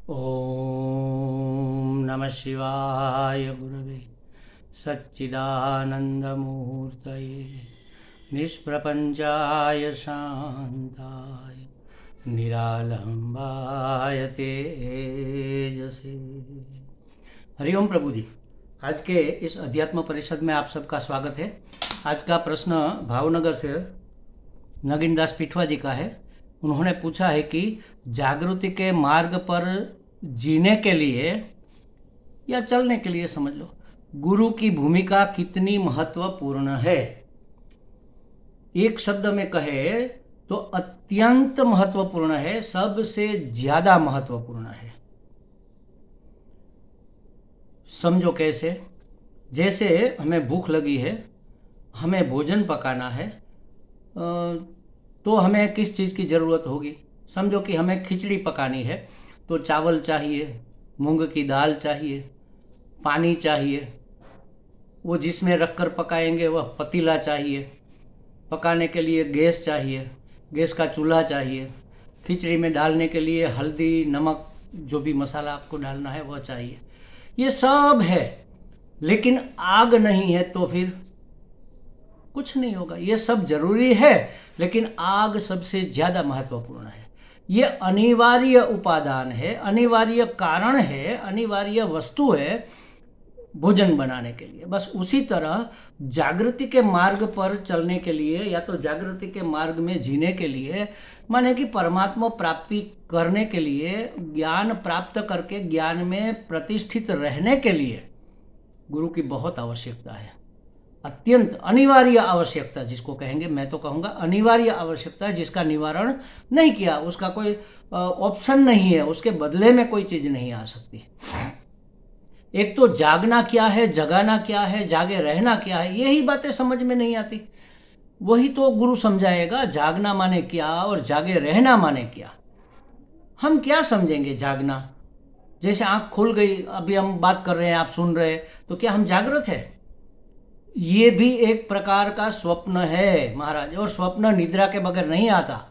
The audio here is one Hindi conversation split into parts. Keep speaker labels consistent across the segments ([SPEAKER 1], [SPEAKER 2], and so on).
[SPEAKER 1] ओम नमः शिवाय गुरवे सच्चिदानंदमूर्तये निष्प्रपंचाय शांताय निरालंबाय तेजसे। हरिओम प्रभु जी। आज के इस अध्यात्म परिषद में आप सबका स्वागत है। आज का प्रश्न भावनगर से नगिनदास पिठवा जी का है। उन्होंने पूछा है कि जागृति के मार्ग पर जीने के लिए या चलने के लिए समझ लो, गुरु की भूमिका कितनी महत्वपूर्ण है। एक शब्द में कहे तो अत्यंत महत्वपूर्ण है, सबसे ज्यादा महत्वपूर्ण है। समझो कैसे? जैसे हमें भूख लगी है, हमें भोजन पकाना है, तो हमें किस चीज़ की ज़रूरत होगी? समझो कि हमें खिचड़ी पकानी है तो चावल चाहिए, मूंग की दाल चाहिए, पानी चाहिए, वो जिसमें रखकर पकाएंगे वह पतीला चाहिए, पकाने के लिए गैस चाहिए, गैस का चूल्हा चाहिए, खिचड़ी में डालने के लिए हल्दी नमक जो भी मसाला आपको डालना है वह चाहिए। ये सब है, लेकिन आग नहीं है तो फिर कुछ नहीं होगा। ये सब जरूरी है, लेकिन आग सबसे ज्यादा महत्वपूर्ण है। ये अनिवार्य उपादान है, अनिवार्य कारण है, अनिवार्य वस्तु है भोजन बनाने के लिए। बस उसी तरह जागृति के मार्ग पर चलने के लिए या तो जागृति के मार्ग में जीने के लिए, माने कि परमात्मा प्राप्ति करने के लिए, ज्ञान प्राप्त करके ज्ञान में प्रतिष्ठित रहने के लिए गुरु की बहुत आवश्यकता है। अत्यंत अनिवार्य आवश्यकता जिसको कहेंगे, मैं तो कहूँगा अनिवार्य आवश्यकता, जिसका निवारण नहीं किया, उसका कोई ऑप्शन नहीं है, उसके बदले में कोई चीज़ नहीं आ सकती। एक तो जागना क्या है, जगाना क्या है, जागे रहना क्या है, यही बातें समझ में नहीं आती। वही तो गुरु समझाएगा, जागना माने क्या और जागे रहना माने क्या। हम क्या समझेंगे जागना? जैसे आँख खुल गई, अभी हम बात कर रहे हैं, आप सुन रहे हैं, तो क्या हम जागृत है? ये भी एक प्रकार का स्वप्न है महाराज, और स्वप्न निद्रा के बगैर नहीं आता।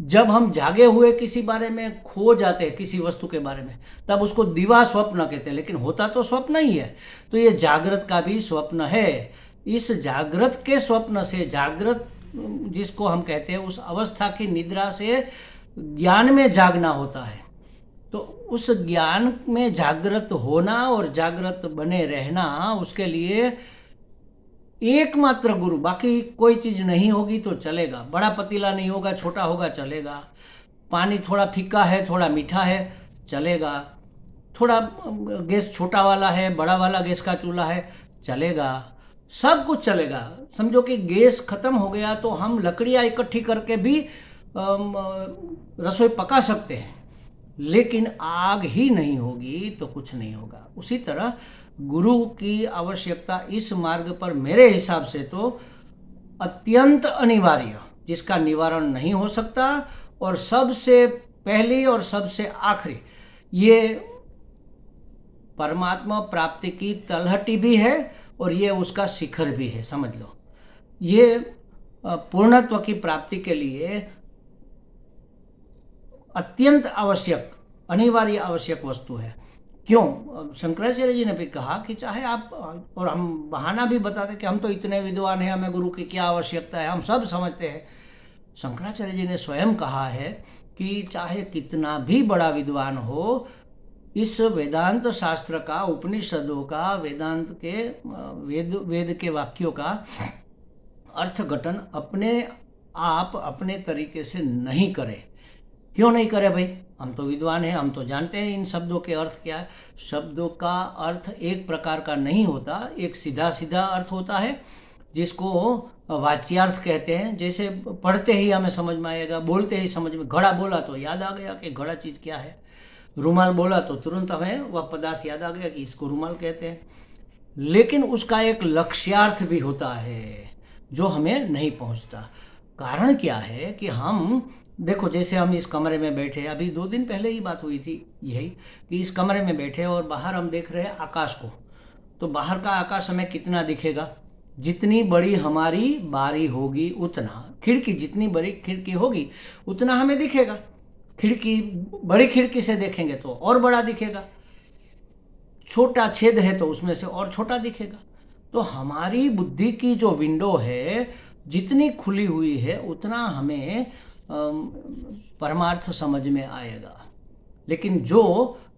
[SPEAKER 1] जब हम जागे हुए किसी बारे में खो जाते हैं, किसी वस्तु के बारे में, तब उसको दिवा स्वप्न कहते हैं, लेकिन होता तो स्वप्न ही है। तो ये जागृत का भी स्वप्न है। इस जागृत के स्वप्न से, जागृत जिसको हम कहते हैं, उस अवस्था की निद्रा से ज्ञान में जागना होता है। तो उस ज्ञान में जागृत होना और जागृत बने रहना, उसके लिए एकमात्र गुरु, बाकी कोई चीज नहीं होगी तो चलेगा। बड़ा पतीला नहीं होगा, छोटा होगा चलेगा। पानी थोड़ा फीका है, थोड़ा मीठा है, चलेगा। थोड़ा गैस छोटा वाला है, बड़ा वाला गैस का चूल्हा है, चलेगा। सब कुछ चलेगा। समझो कि गैस खत्म हो गया तो हम लकड़ियां इकट्ठी करके भी रसोई पका सकते हैं, लेकिन आग ही नहीं होगी तो कुछ नहीं होगा। उसी तरह गुरु की आवश्यकता इस मार्ग पर मेरे हिसाब से तो अत्यंत अनिवार्य, जिसका निवारण नहीं हो सकता, और सबसे पहली और सबसे आखिरी ये परमात्मा प्राप्ति की तलहटी भी है और ये उसका शिखर भी है। समझ लो, ये पूर्णत्व की प्राप्ति के लिए अत्यंत आवश्यक, अनिवार्य आवश्यक वस्तु है। क्यों? शंकराचार्य जी ने भी कहा कि चाहे आप, और हम बहाना भी बताते कि हम तो इतने विद्वान हैं, हमें गुरु की क्या आवश्यकता है, हम सब समझते हैं। शंकराचार्य जी ने स्वयं कहा है कि चाहे कितना भी बड़ा विद्वान हो, इस वेदांत शास्त्र का, उपनिषदों का, वेदांत के वेद के वाक्यों का अर्थघटन अपने आप अपने तरीके से नहीं करे। क्यों नहीं करे भाई? हम तो विद्वान हैं, हम तो जानते हैं इन शब्दों के अर्थ क्या है। शब्दों का अर्थ एक प्रकार का नहीं होता, एक सीधा सीधा अर्थ होता है जिसको वाच्यार्थ कहते हैं। जैसे पढ़ते ही हमें समझ में आएगा, बोलते ही समझ में। घड़ा बोला तो याद आ गया कि घड़ा चीज़ क्या है। रुमाल बोला तो तुरंत हमें वह पदार्थ याद आ गया कि इसको रुमाल कहते हैं। लेकिन उसका एक लक्ष्यार्थ भी होता है जो हमें नहीं पहुंचता। कारण क्या है कि हम देखो, जैसे हम इस कमरे में बैठे, अभी 2 दिन पहले ही बात हुई थी यही, कि इस कमरे में बैठे और बाहर हम देख रहे हैं आकाश को। तो बाहर का आकाश हमें कितना दिखेगा? जितनी बड़ी हमारी बारी होगी उतना, खिड़की जितनी बड़ी खिड़की होगी उतना हमें दिखेगा। खिड़की, बड़ी खिड़की से देखेंगे तो और बड़ा दिखेगा, छोटा छेद है तो उसमें से और छोटा दिखेगा। तो हमारी बुद्धि की जो विंडो है जितनी खुली हुई है उतना हमें परमार्थ समझ में आएगा। लेकिन जो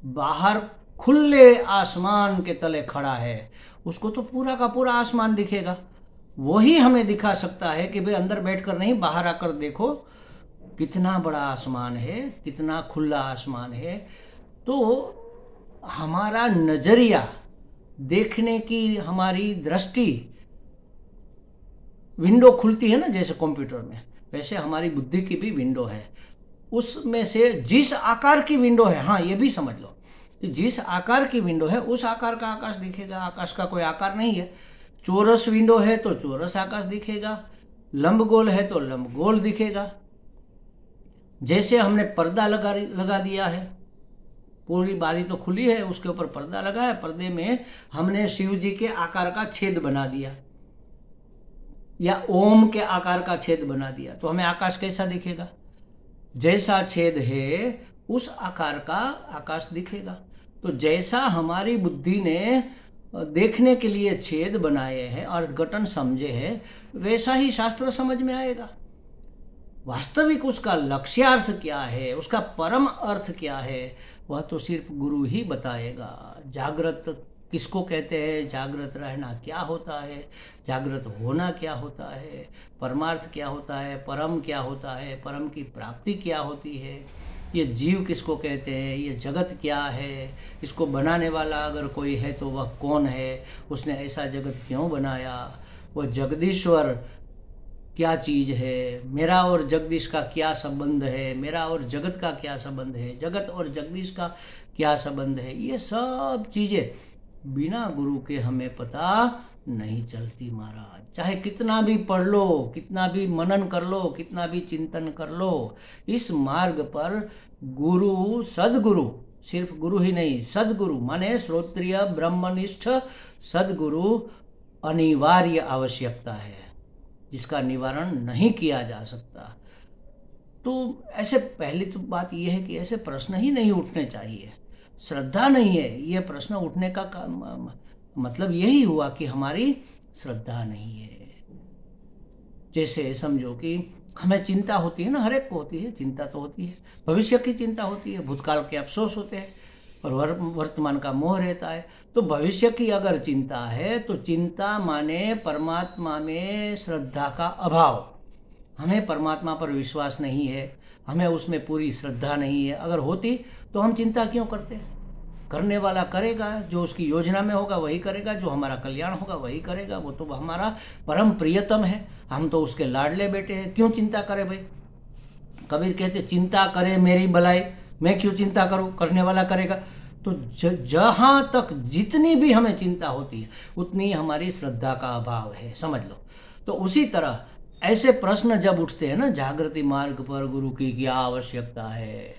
[SPEAKER 1] बाहर खुले आसमान के तले खड़ा है उसको तो पूरा का पूरा आसमान दिखेगा। वही हमें दिखा सकता है कि भाई अंदर बैठकर नहीं, बाहर आकर देखो कितना बड़ा आसमान है, कितना खुला आसमान है। तो हमारा नजरिया, देखने की हमारी दृष्टि, विंडो खुलती है ना जैसे कंप्यूटर में, वैसे हमारी बुद्धि की भी विंडो है। उसमें से जिस आकार की विंडो है, हाँ ये भी समझ लो कि जिस आकार की विंडो है उस आकार का आकाश दिखेगा। आकाश का कोई आकार नहीं है। चौरस विंडो है तो चौरस आकाश दिखेगा, लंबगोल है तो लंबगोल दिखेगा। जैसे हमने पर्दा लगा दिया है, पूरी बारी तो खुली है, उसके ऊपर पर्दा लगा है, पर्दे में हमने शिव जी के आकार का छेद बना दिया या ओम के आकार का छेद बना दिया, तो हमें आकाश कैसा दिखेगा? जैसा छेद है उस आकार का आकाश दिखेगा। तो जैसा हमारी बुद्धि ने देखने के लिए छेद बनाए हैं, अर्थघटन समझे हैं, वैसा ही शास्त्र समझ में आएगा। वास्तविक उसका लक्ष्यार्थ क्या है, उसका परम अर्थ क्या है, वह तो सिर्फ गुरु ही बताएगा। जागृत किसको कहते हैं, जागृत रहना क्या होता है, जागृत होना क्या होता है, परमार्थ क्या होता है, परम क्या होता है, परम की प्राप्ति क्या होती है, ये जीव किसको कहते हैं, ये जगत क्या है, इसको बनाने वाला अगर कोई है तो वह कौन है, उसने ऐसा जगत क्यों बनाया, वह जगदीश्वर क्या चीज़ है, मेरा और जगदीश का क्या संबंध है, मेरा और जगत का क्या संबंध है, जगत और जगदीश का क्या संबंध है, ये सब चीज़ें बिना गुरु के हमें पता नहीं चलती महाराज। चाहे कितना भी पढ़ लो, कितना भी मनन कर लो, कितना भी चिंतन कर लो, इस मार्ग पर गुरु, सदगुरु, सिर्फ गुरु ही नहीं, सदगुरु माने श्रोत्रिय ब्रह्मनिष्ठ सदगुरु अनिवार्य आवश्यकता है, जिसका निवारण नहीं किया जा सकता। तो ऐसे पहली तो बात यह है कि ऐसे प्रश्न ही नहीं उठने चाहिए। श्रद्धा नहीं है, ये प्रश्न उठने का मतलब यही हुआ कि हमारी श्रद्धा नहीं है। जैसे समझो कि हमें चिंता होती है ना, हर एक को होती है, चिंता तो होती है, भविष्य की चिंता होती है, भूतकाल के अफसोस होते हैं और वर्तमान का मोह रहता है। तो भविष्य की अगर चिंता है तो चिंता माने परमात्मा में श्रद्धा का अभाव। हमें परमात्मा पर विश्वास नहीं है, हमें उसमें पूरी श्रद्धा नहीं है। अगर होती तो हम चिंता क्यों करते हैं? करने वाला करेगा, जो उसकी योजना में होगा वही करेगा, जो हमारा कल्याण होगा वही करेगा। वो तो हमारा परम प्रियतम है, हम तो उसके लाडले बेटे हैं, क्यों चिंता करें भाई? कबीर कहते चिंता करे मेरी भलाई, मैं क्यों चिंता करूं, करने वाला करेगा। तो जहां तक जितनी भी हमें चिंता होती है उतनी हमारी श्रद्धा का अभाव है, समझ लो। तो उसी तरह ऐसे प्रश्न जब उठते हैं ना, जागृति मार्ग पर गुरु की क्या आवश्यकता है,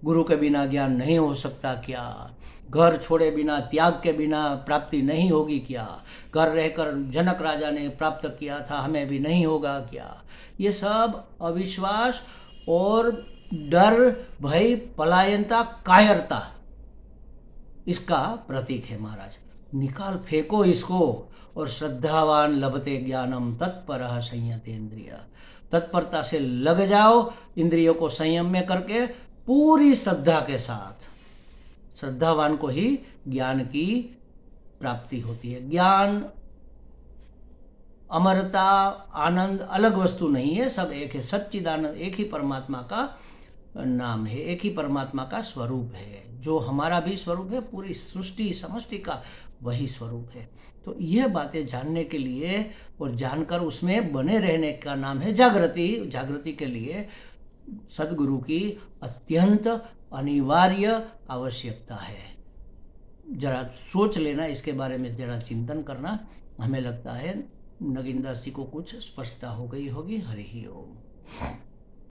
[SPEAKER 1] गुरु के बिना ज्ञान नहीं हो सकता क्या, घर छोड़े बिना, त्याग के बिना प्राप्ति नहीं होगी क्या, घर रहकर जनक राजा ने प्राप्त किया था हमें भी नहीं होगा क्या, ये सब अविश्वास और डर, भय, पलायनता, कायरता इसका प्रतीक है महाराज। निकाल फेंको इसको। और श्रद्धावान लभते ज्ञानम तत्पर संयतेन्द्रिय, तत्परता से लग जाओ, इंद्रियों को संयम में करके पूरी श्रद्धा के साथ। श्रद्धावान को ही ज्ञान की प्राप्ति होती है। ज्ञान, अमरता, आनंद अलग वस्तु नहीं है, सब एक है। सच्चिदानंद एक ही परमात्मा का नाम है, एक ही परमात्मा का स्वरूप है, जो हमारा भी स्वरूप है, पूरी सृष्टि समष्टि का वही स्वरूप है। तो यह बातें जानने के लिए और जानकर उसमें बने रहने का नाम है जागृति। जागृति के लिए सदगुरु की अत्यंत अनिवार्य आवश्यकता है। जरा सोच लेना इसके बारे में, जरा चिंतन करना। हमें लगता है नगीनदास जी को कुछ स्पष्टता हो गई होगी। हरि ओम।